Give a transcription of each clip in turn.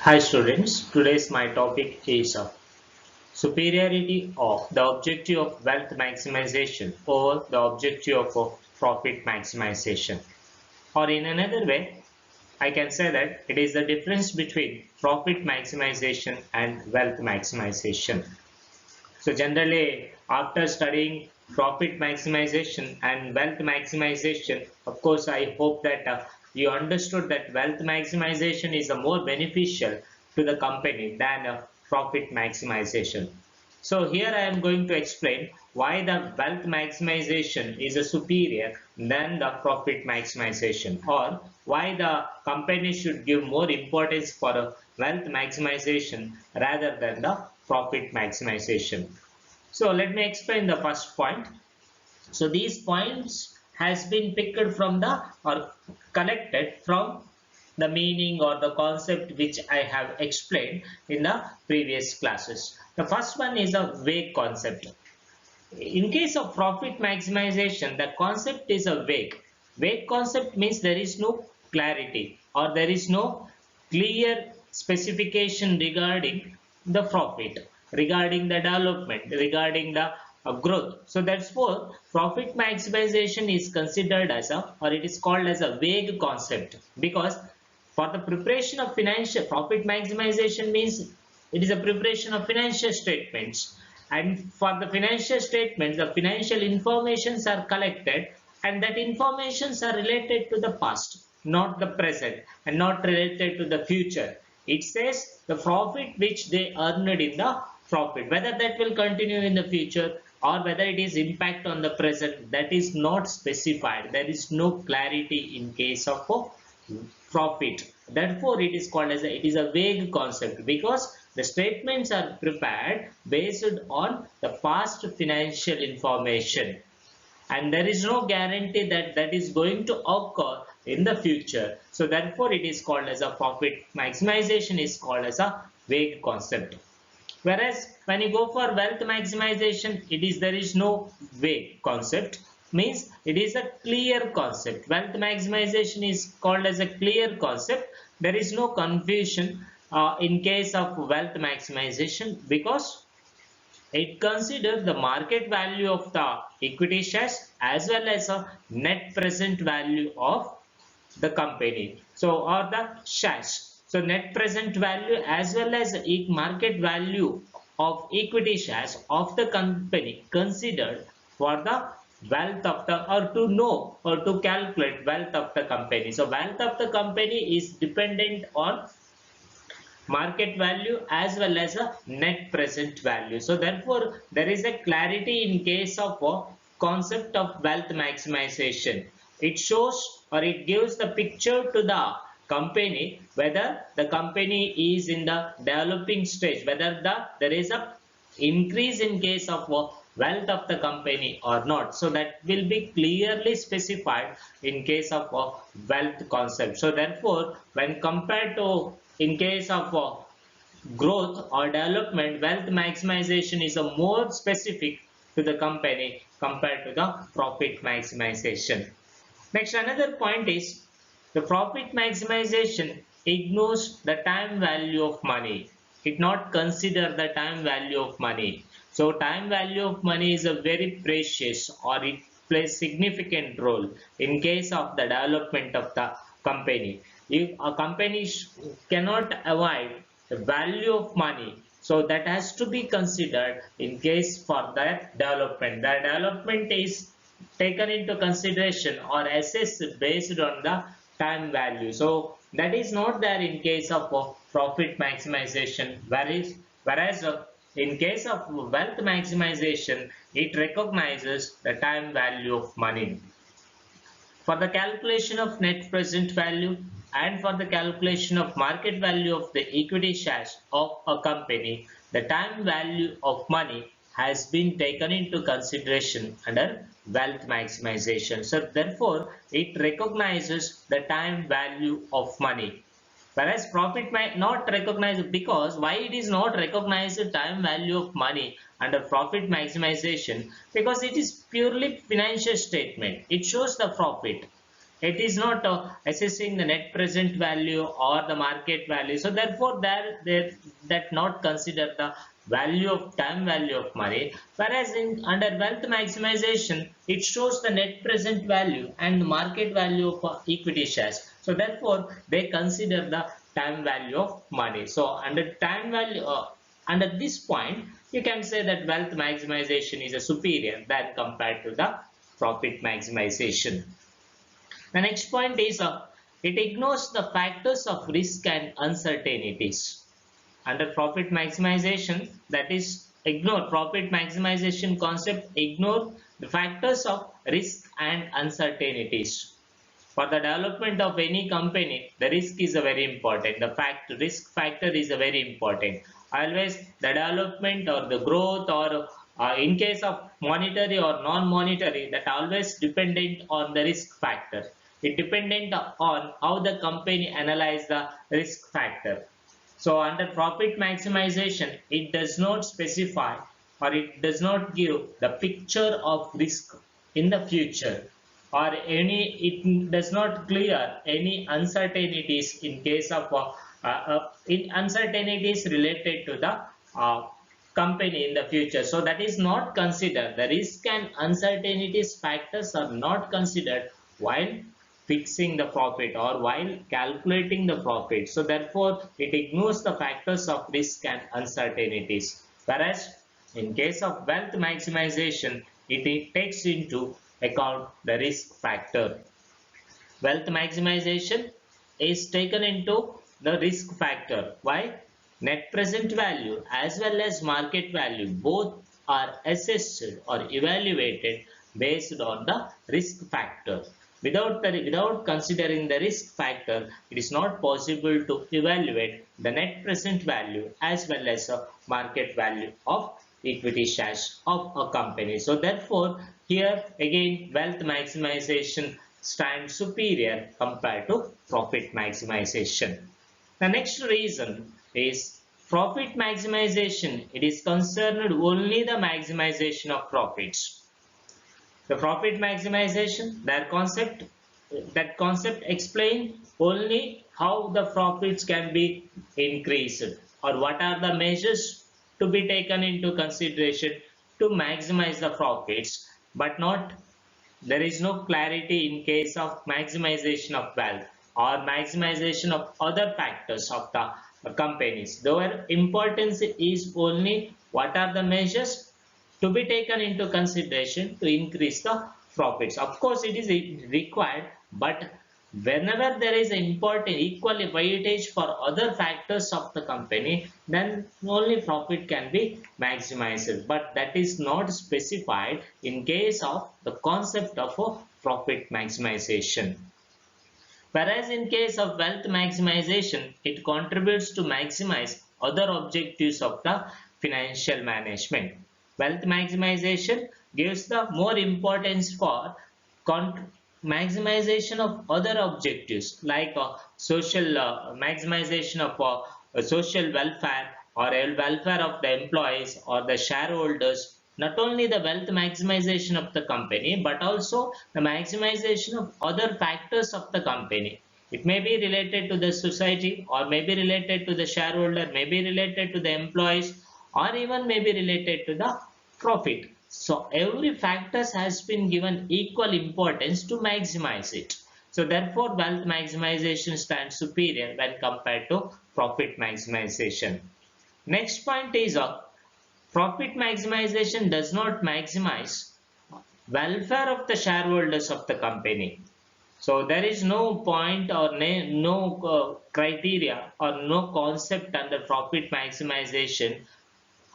Hi students, today's my topic is superiority of the objective of wealth maximization over the objective of profit maximization. Or in another way, I can say that it is the difference between profit maximization and wealth maximization. So generally, after studying profit maximization and wealth maximization, of course, I hope that you understood that wealth maximization is a more beneficial to the company than profit maximization. So here I am going to explain why the wealth maximization is a superior than the profit maximization, or why the company should give more importance for wealth maximization rather than the profit maximization. So let me explain the first point. So these points has been picked from the or collected from the meaning or the concept which I have explained in the previous classes. The first one is a vague concept. In case of profit maximization, the concept is a vague. Vague concept means there is no clarity or there is no clear specification regarding the profit, regarding the development, regarding the growth. So that's why profit maximization is considered as a, or it is called as a vague concept, because for the preparation of financial profit maximization means it is a preparation of financial statements, and for the financial statements the financial informations are collected, and that informations are related to the past, not the present, and not related to the future. It says the profit which they earned in the profit, whether that will continue in the future or whether it is impact on the present, that is not specified. There is no clarity in case of profit. Therefore it is called as it is a vague concept, because the statements are prepared based on the past financial information, and there is no guarantee that that is going to occur in the future. So therefore it is called as a profit maximization is called as a vague concept. Whereas when you go for wealth maximization, it is there is no vague concept, means it is a clear concept. Wealth maximization is called as a clear concept. There is no confusion in case of wealth maximization, because it considers the market value of the equity shares as well as a net present value of the company. So or the shares. So net present value as well as market value of equity shares of the company considered for the wealth of the, or to know or to calculate wealth of the company. So wealth of the company is dependent on market value as well as a net present value. So therefore there is a clarity in case of a concept of wealth maximization. It shows or it gives the picture to the company whether the company is in the developing stage, whether there is a increase in case of wealth of the company or not. So that will be clearly specified in case of wealth concept. So therefore when compared to in case of growth or development, wealth maximization is a more specific to the company compared to the profit maximization. Next, another point is the profit maximization ignores the time value of money. It not consider the time value of money. So time value of money is a very precious, or it plays significant role in case of the development of the company. If a company cannot avoid the value of money, so that has to be considered in case for that development. The development is taken into consideration or assessed based on the time value. So that is not there in case of profit maximization, whereas in case of wealth maximization, it recognizes the time value of money. For the calculation of net present value and for the calculation of market value of the equity shares of a company, the time value of money has been taken into consideration under wealth maximization. So therefore, it recognizes the time value of money. Whereas profit might not recognize, because why it is not recognized the time value of money under profit maximization, because it is purely financial statement. It shows the profit. It is not assessing the net present value or the market value. So therefore, that not consider the value of time value of money. Whereas in under wealth maximization, it shows the net present value and market value of equity shares. So therefore, they consider the time value of money. So under time value, under this point, you can say that wealth maximization is a superior than compared to the profit maximization. The next point is it ignores the factors of risk and uncertainties. Under profit maximization, that is ignore profit maximization concept, ignore the factors of risk and uncertainties. For the development of any company, the risk is a very important. The risk factor is a very important. Always the development or the growth or in case of monetary or non-monetary, that always dependent on the risk factor. It dependent on how the company analyze the risk factor. So under profit maximization, it does not specify or it does not give the picture of risk in the future, or it does not clear any uncertainties in case of uncertainties related to the company in the future. So that is not considered. The risk and uncertainties factors are not considered while fixing the profit or while calculating the profit. So therefore, it ignores the factors of risk and uncertainties. Whereas in case of wealth maximization, it takes into account the risk factor. Wealth maximization is taken into the risk factor. Why? Net present value as well as market value both are assessed or evaluated based on the risk factor. Without considering the risk factor, it is not possible to evaluate the net present value as well as a market value of equity shares of a company. So therefore, here again wealth maximization stands superior compared to profit maximization. The next reason is profit maximization. It is concerned only the maximization of profits. The profit maximization, that concept explain only how the profits can be increased or what are the measures to be taken into consideration to maximize the profits, but not there is no clarity in case of maximization of wealth or maximization of other factors of the companies. Their importance is only what are the measures to be taken into consideration to increase the profits. Of course, it is required, but whenever there is important equal weightage for other factors of the company, then only profit can be maximized. But that is not specified in case of the concept of a profit maximization. Whereas in case of wealth maximization, it contributes to maximize other objectives of the financial management. Wealth maximization gives the more importance for maximization of other objectives like social maximization of social welfare or welfare of the employees or the shareholders. Not only the wealth maximization of the company, but also the maximization of other factors of the company. It may be related to the society, or may be related to the shareholder, may be related to the employees, or even may be related to the profit. So every factors has been given equal importance to maximize it. So therefore, wealth maximization stands superior when compared to profit maximization. Next point is profit maximization does not maximize welfare of the shareholders of the company. So there is no point or no criteria or no concept under profit maximization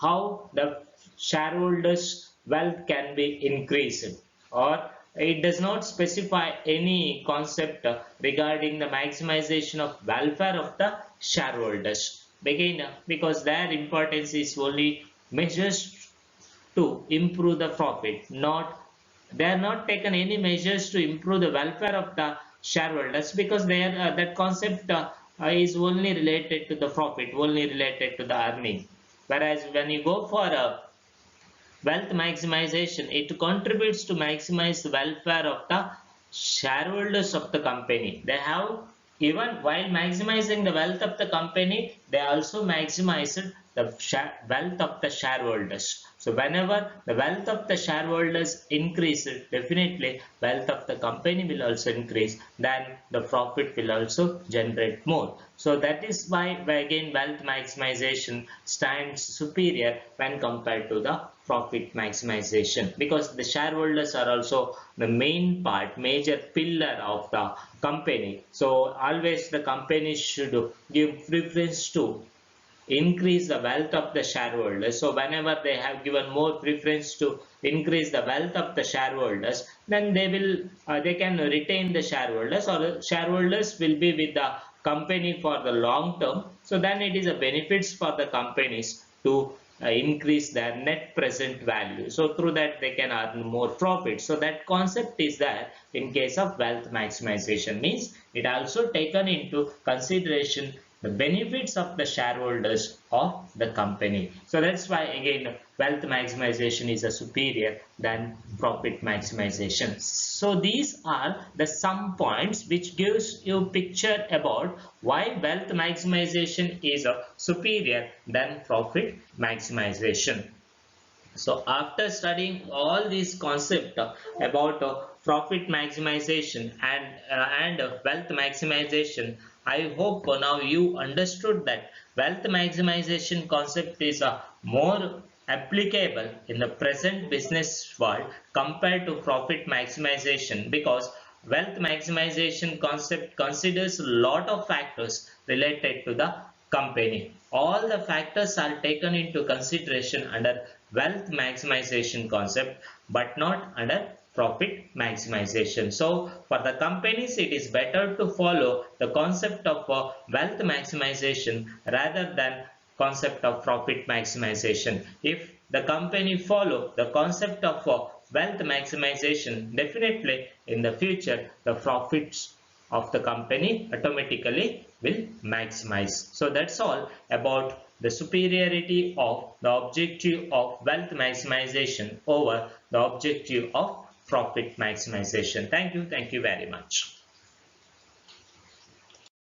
how the shareholders' wealth can be increased, or it does not specify any concept regarding the maximization of welfare of the shareholders. Again, because their importance is only measures to improve the profit, not they are not taken any measures to improve the welfare of the shareholders, because they are, that concept is only related to the profit, only related to the earning. Whereas when you go for a wealth maximization, it contributes to maximize the welfare of the shareholders of the company. They have, even while maximizing the wealth of the company, they also maximized the wealth of the shareholders. So whenever the wealth of the shareholders increases, definitely wealth of the company will also increase, then the profit will also generate more. So that is why again wealth maximization stands superior when compared to the profit maximization, because the shareholders are also the main part, major pillar of the company. So always the company should give preference to increase the wealth of the shareholders. So whenever they have given more preference to increase the wealth of the shareholders, then they can retain the shareholders, or the shareholders will be with the company for the long term. So then it is a benefits for the companies to increase their net present value. So through that they can earn more profit. So that concept is there in case of wealth maximization, means it also taken into consideration the benefits of the shareholders of the company. So that's why again wealth maximization is a superior than profit maximization. So these are the some points which gives you picture about why wealth maximization is a superior than profit maximization. So after studying all these concepts about profit maximization and wealth maximization, I hope now you understood that wealth maximization concept is more applicable in the present business world compared to profit maximization, because wealth maximization concept considers a lot of factors related to the company. All the factors are taken into consideration under wealth maximization concept, but not under profit maximization. So for the companies it is better to follow the concept of wealth maximization rather than concept of profit maximization. If the company follow the concept of wealth maximization, definitely in the future the profits of the company automatically will maximize. So that's all about the superiority of the objective of wealth maximization over the objective of profit maximization. Thank you very much.